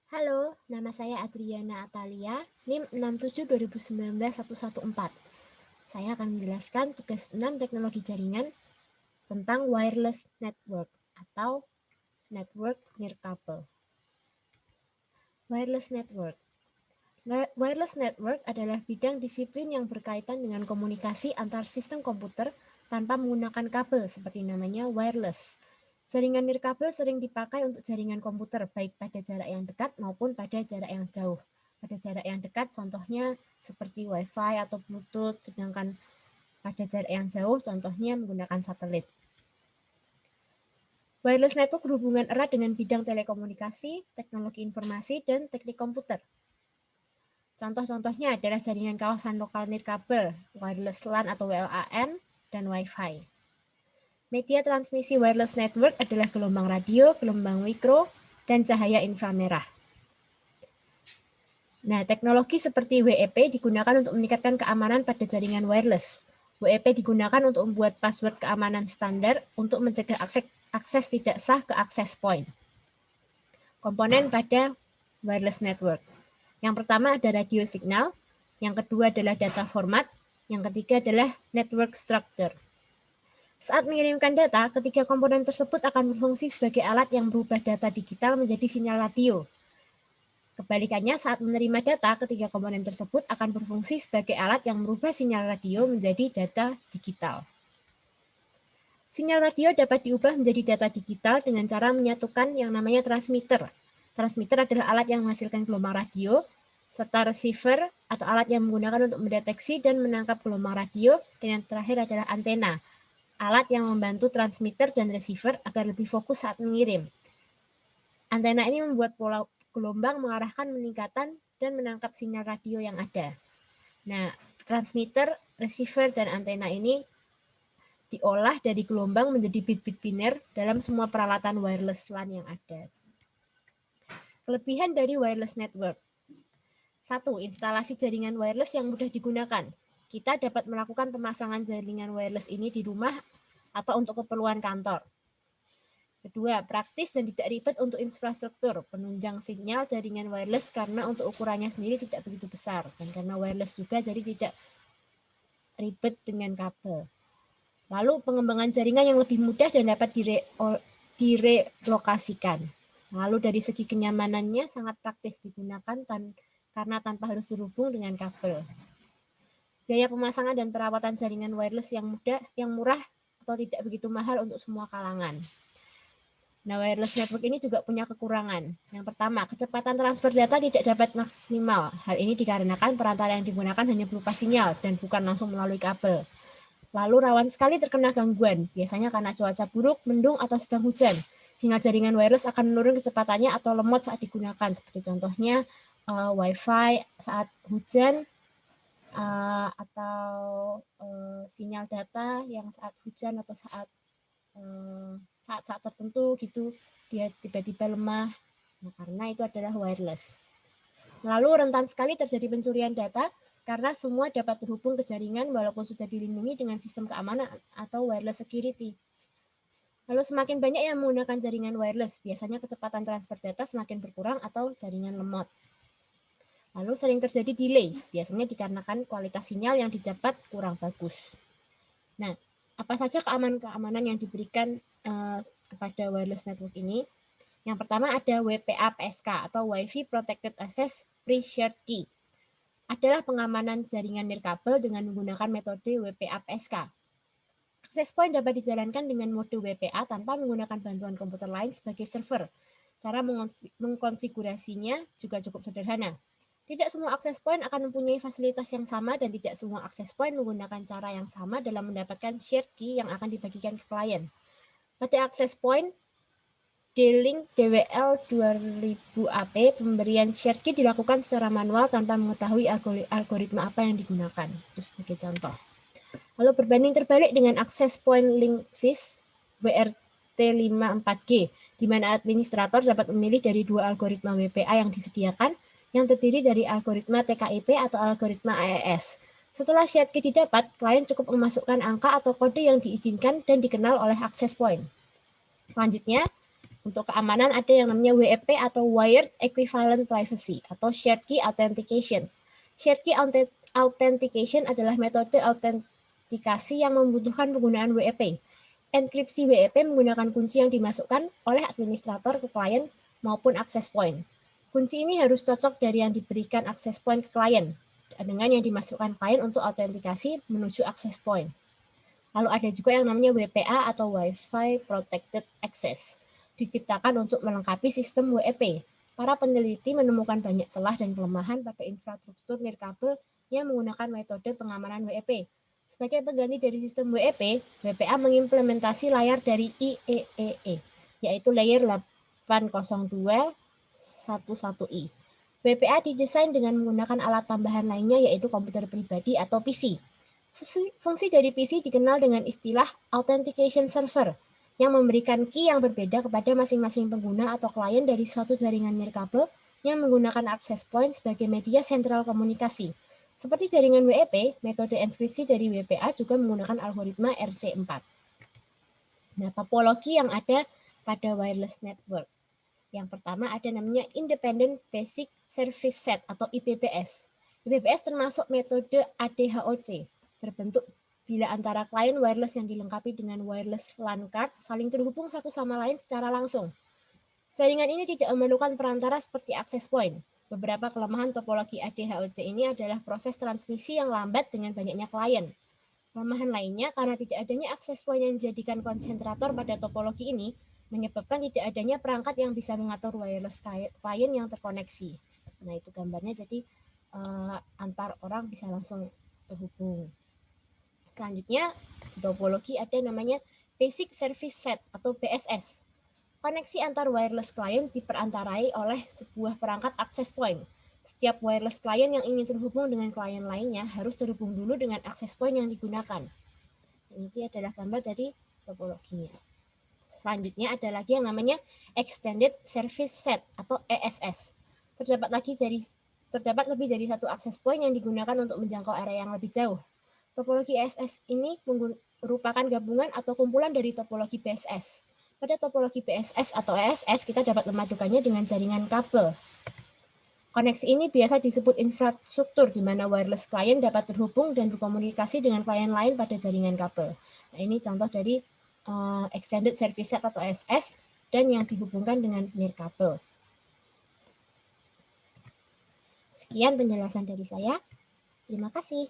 Halo, nama saya Adriana Atalia, NIM 672019-114. Saya akan menjelaskan tugas 6 teknologi jaringan tentang wireless network atau network nirkabel. Wireless network. Wireless network adalah bidang disiplin yang berkaitan dengan komunikasi antar sistem komputer tanpa menggunakan kabel seperti namanya wireless. Jaringan nirkabel sering dipakai untuk jaringan komputer baik pada jarak yang dekat maupun pada jarak yang jauh. Pada jarak yang dekat contohnya seperti Wi-Fi atau Bluetooth, sedangkan pada jarak yang jauh contohnya menggunakan satelit. Wireless network berhubungan erat dengan bidang telekomunikasi, teknologi informasi, dan teknik komputer. Contoh-contohnya adalah jaringan kawasan lokal nirkabel, wireless LAN atau WLAN, dan Wi-Fi. Media transmisi wireless network adalah gelombang radio, gelombang mikro, dan cahaya inframerah. Nah, teknologi seperti WEP digunakan untuk meningkatkan keamanan pada jaringan wireless. WEP digunakan untuk membuat password keamanan standar untuk mencegah akses tidak sah ke access point. Komponen pada wireless network. Yang pertama ada radio signal, yang kedua adalah data format, yang ketiga adalah network structure. Saat mengirimkan data, ketiga komponen tersebut akan berfungsi sebagai alat yang merubah data digital menjadi sinyal radio. Kebalikannya, saat menerima data, ketiga komponen tersebut akan berfungsi sebagai alat yang merubah sinyal radio menjadi data digital. Sinyal radio dapat diubah menjadi data digital dengan cara menyatukan yang namanya transmitter. Transmitter adalah alat yang menghasilkan gelombang radio, serta receiver atau alat yang menggunakan untuk mendeteksi dan menangkap gelombang radio, dan yang terakhir adalah antena, alat yang membantu transmitter dan receiver agar lebih fokus saat mengirim. Antena ini membuat pola gelombang mengarahkan peningkatan dan menangkap sinyal radio yang ada. Nah, transmitter, receiver, dan antena ini diolah dari gelombang menjadi bit-bit biner dalam semua peralatan wireless LAN yang ada. Kelebihan dari wireless network. 1. Instalasi jaringan wireless yang mudah digunakan. Kita dapat melakukan pemasangan jaringan wireless ini di rumah atau untuk keperluan kantor. Kedua, praktis dan tidak ribet untuk infrastruktur. Penunjang sinyal jaringan wireless karena untuk ukurannya sendiri tidak begitu besar. Dan karena wireless juga jadi tidak ribet dengan kabel. Lalu pengembangan jaringan yang lebih mudah dan dapat direlokasikan. Lalu dari segi kenyamanannya sangat praktis digunakan karena tanpa harus terhubung dengan kabel. Biaya pemasangan dan perawatan jaringan wireless yang murah atau tidak begitu mahal untuk semua kalangan. Nah, wireless network ini juga punya kekurangan. Yang pertama, kecepatan transfer data tidak dapat maksimal. Hal ini dikarenakan perantara yang digunakan hanya berupa sinyal dan bukan langsung melalui kabel. Lalu rawan sekali terkena gangguan, biasanya karena cuaca buruk, mendung, atau sedang hujan. Sehingga jaringan wireless akan menurun kecepatannya atau lemot saat digunakan. Seperti contohnya Wi-Fi saat hujan, atau sinyal data yang saat hujan atau saat-saat tertentu gitu dia tiba-tiba lemah. Nah, karena itu adalah wireless. Lalu rentan sekali terjadi pencurian data karena semua dapat terhubung ke jaringan walaupun sudah dilindungi dengan sistem keamanan atau wireless security. Lalu semakin banyak yang menggunakan jaringan wireless, biasanya kecepatan transfer data semakin berkurang atau jaringan lemot. Lalu sering terjadi delay, biasanya dikarenakan kualitas sinyal yang didapat kurang bagus. Nah, apa saja keamanan yang diberikan kepada wireless network ini? Yang pertama ada WPA PSK atau Wi-Fi Protected Access Pre-Shared Key. Adalah pengamanan jaringan nirkabel dengan menggunakan metode WPA PSK. Access point dapat dijalankan dengan mode WPA tanpa menggunakan bantuan komputer lain sebagai server. Cara mengkonfigurasinya juga cukup sederhana. Tidak semua access point akan mempunyai fasilitas yang sama dan tidak semua access point menggunakan cara yang sama dalam mendapatkan shared key yang akan dibagikan ke klien. Pada access point D-Link DWL 2000AP, pemberian shared key dilakukan secara manual tanpa mengetahui algoritma apa yang digunakan. Itu sebagai contoh. Lalu berbanding terbalik dengan access point link sys WRT54G, di mana administrator dapat memilih dari dua algoritma WPA yang disediakan, yang terdiri dari algoritma TKIP atau algoritma AES. Setelah shared key didapat, klien cukup memasukkan angka atau kode yang diizinkan dan dikenal oleh access point. Selanjutnya, Untuk keamanan ada yang namanya WEP atau Wired Equivalent Privacy atau Shared Key Authentication. Shared Key Authentication adalah metode autentikasi yang membutuhkan penggunaan WEP. Enkripsi WEP menggunakan kunci yang dimasukkan oleh administrator ke klien maupun access point. Kunci ini harus cocok dari yang diberikan access point ke klien dengan yang dimasukkan klien untuk autentikasi menuju access point. Lalu ada juga yang namanya WPA atau Wi-Fi Protected Access, diciptakan untuk melengkapi sistem WEP. Para peneliti menemukan banyak celah dan kelemahan pada infrastruktur nirkabel yang menggunakan metode pengamanan WEP. Sebagai pengganti dari sistem WEP, WPA mengimplementasi layar dari IEEE, yaitu layer 802.11i. WPA didesain dengan menggunakan alat tambahan lainnya yaitu komputer pribadi atau PC. Fungsi dari PC dikenal dengan istilah Authentication Server, yang memberikan key yang berbeda kepada masing-masing pengguna atau klien dari suatu jaringan nirkabel yang menggunakan access point sebagai media sentral komunikasi. Seperti jaringan WEP, metode enskripsi dari WPA juga menggunakan algoritma RC4. Nah, topologi yang ada pada wireless network. Yang pertama ada namanya Independent Basic Service Set atau IPBS. IPBS termasuk metode ADHOC, terbentuk bila antara klien wireless yang dilengkapi dengan wireless LAN card saling terhubung satu sama lain secara langsung. Jaringan ini tidak memerlukan perantara seperti access point. Beberapa kelemahan topologi ADHOC ini adalah proses transmisi yang lambat dengan banyaknya klien. Kelemahan lainnya karena tidak adanya access point yang dijadikan konsentrator pada topologi ini, menyebabkan tidak adanya perangkat yang bisa mengatur wireless klien yang terkoneksi. Nah, itu gambarnya, jadi antar orang bisa langsung terhubung. Selanjutnya, di topologi ada namanya Basic Service Set atau BSS. Koneksi antar wireless client diperantarai oleh sebuah perangkat access point. Setiap wireless client yang ingin terhubung dengan klien lainnya harus terhubung dulu dengan access point yang digunakan. Ini adalah gambar dari topologinya. Selanjutnya ada lagi yang namanya Extended Service Set atau ESS. Terdapat lebih dari satu access point yang digunakan untuk menjangkau area yang lebih jauh. Topologi ESS ini merupakan gabungan atau kumpulan dari topologi BSS. Pada topologi BSS atau ESS, kita dapat memadukannya dengan jaringan kabel. Koneksi ini biasa disebut infrastruktur, di mana wireless client dapat terhubung dan berkomunikasi dengan klien lain pada jaringan kabel. Nah, ini contoh dari Extended Service Set atau ESS dan yang dihubungkan dengan nirkabel. Sekian penjelasan dari saya. Terima kasih.